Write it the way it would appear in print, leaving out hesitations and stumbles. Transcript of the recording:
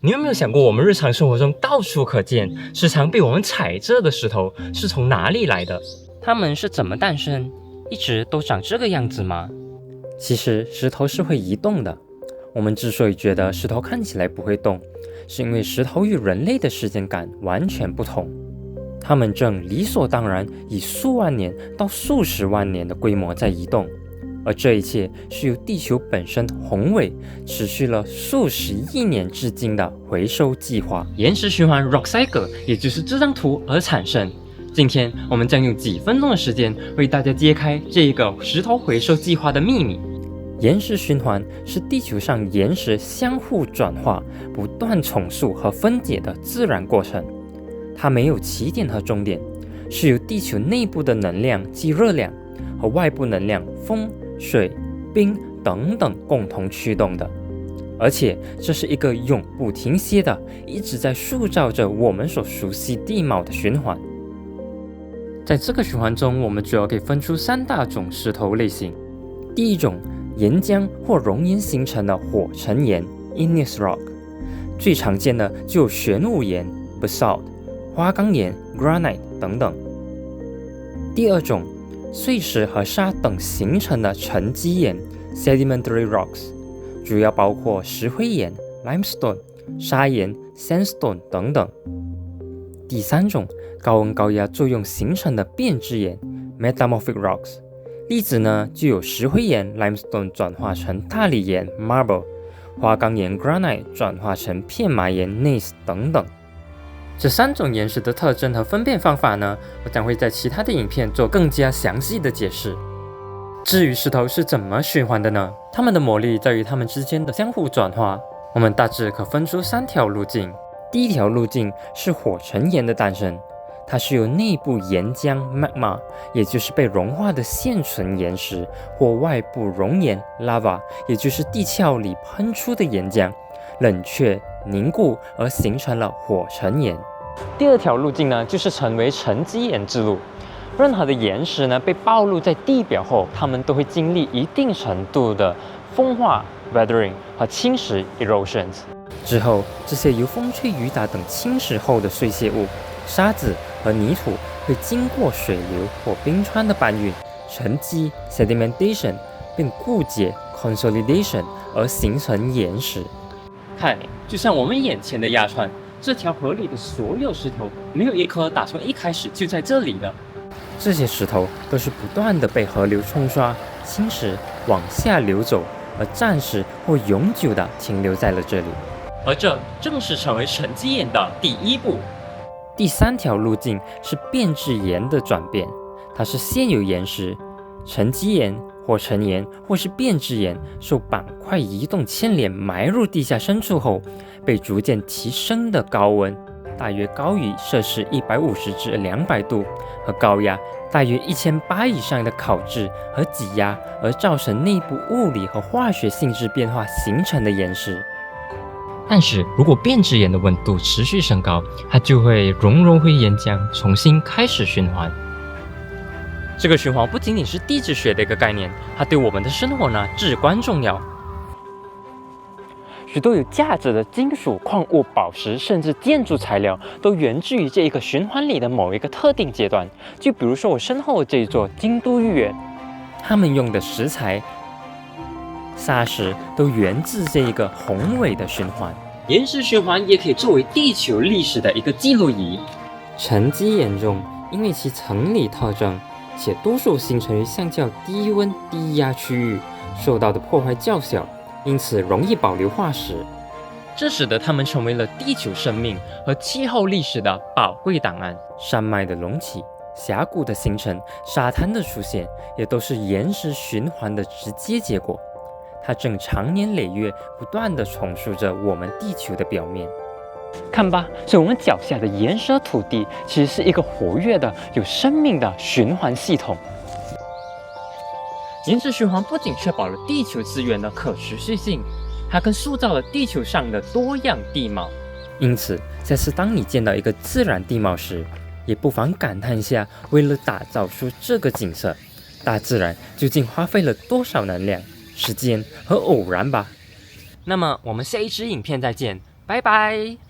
你有没有想过，我们日常生活中到处可见、时常被我们踩着的石头是从哪里来的？它们是怎么诞生？一直都长这个样子吗？其实石头是会移动的。我们之所以觉得石头看起来不会动，是因为石头与人类的时间感完全不同。它们正理所当然以数万年到数十万年的规模在移动，而这一切是由地球本身宏伟、持续了数十亿年至今的回收计划——岩石循环 （Rock Cycle），也就是这张图而产生。今天我们将用几分钟的时间为大家揭开这个石头回收计划的秘密。岩石循环是地球上岩石相互转化、不断重塑和分解的自然过程。它没有起点和终点，是由地球内部的能量即热量和外部能量风、水、冰等等共同驱动的。而且这是一个永不停歇的，一直在塑造着我们所熟悉地貌的循环。在这个循环中，我们主要可以分出3大种石头类型。第一种，岩浆或熔岩形成的火成岩 （igneous rock）， 最常见的就有玄武岩 （basalt）、花岗岩 （granite） 等等。第二种，碎石和沙等形成的沉积岩 （sedimentary rocks）， 主要包括石灰岩 （limestone）、砂岩 （sandstone） 等等。第三种，高温高压作用形成的变质岩 （metamorphic rocks）。例子呢，就有石灰岩 limestone 转化成大理岩 marble， 花岗岩 granite 转化成片麻岩 gneiss 等等。这3种岩石的特征和分辨方法呢，我将会在其他的影片做更加详细的解释。至于石头是怎么循环的呢？它们的魔力在于它们之间的相互转化。我们大致可分出3条路径。第一条路径是火成岩的诞生。它是由内部岩浆 magma， 也就是被融化的现存岩石，或外部熔岩 lava， 也就是地壳里喷出的岩浆，冷却凝固而形成了火成岩。第二条路径呢，就是成为沉积岩之路。任何的岩石呢被暴露在地表后，它们都会经历一定程度的风化 weathering 和侵蚀 erosions。之后，这些由风吹雨打等侵蚀后的碎屑物、沙子和泥土会经过水流或冰川的搬运、沉积 sedimentation， 并固结 consolidation 而形成岩石。看，就像我们眼前的鸭川，这条河里的所有石头，没有一颗打从一开始就在这里的。这些石头都是不断的被河流冲刷、侵蚀、往下流走，而暂时或永久的停留在了这里。而这正是成为沉积岩的第一步。第3条路径是变质岩的转变，它是现有岩石、沉积岩、火成岩或是变质岩受板块移动牵连埋入地下深处后，被逐渐提升的高温，大约高于摄氏150至200度，和高压大约1800以上的烤制和挤压，而造成内部物理和化学性质变化形成的岩石。但是如果变质岩的温度持续升高，它就会融回岩浆，重新开始循环。这个循环不仅仅是地质学的一个概念，它对我们的生活呢至关重要。许多有价值的金属、矿物、宝石，甚至建筑材料，都源自于这一个循环里的某一个特定阶段。就比如说我身后的这一座京都御苑，他们用的石材、砂石都源自这一个宏伟的循环。岩石循环也可以作为地球历史的一个记录仪。沉积岩中，因为其层理特征，且多数形成于相较低温低压区域，受到的破坏较小，因此容易保留化石。这使得它们成为了地球生命和气候历史的宝贵档案。山脉的隆起、峡谷的形成、沙滩的出现，也都是岩石循环的直接结果。它正长年累月不断地重塑着我们地球的表面。看吧，所以我们脚下的岩石土地其实是一个活跃的、有生命的循环系统。岩石循环不仅确保了地球资源的可持续性，它更塑造了地球上的多样地貌。因此，下次当你见到一个自然地貌时，也不妨感叹一下，为了打造出这个景色，大自然究竟花费了多少能量、时间和偶然吧。那么我们下一支影片再见，拜拜。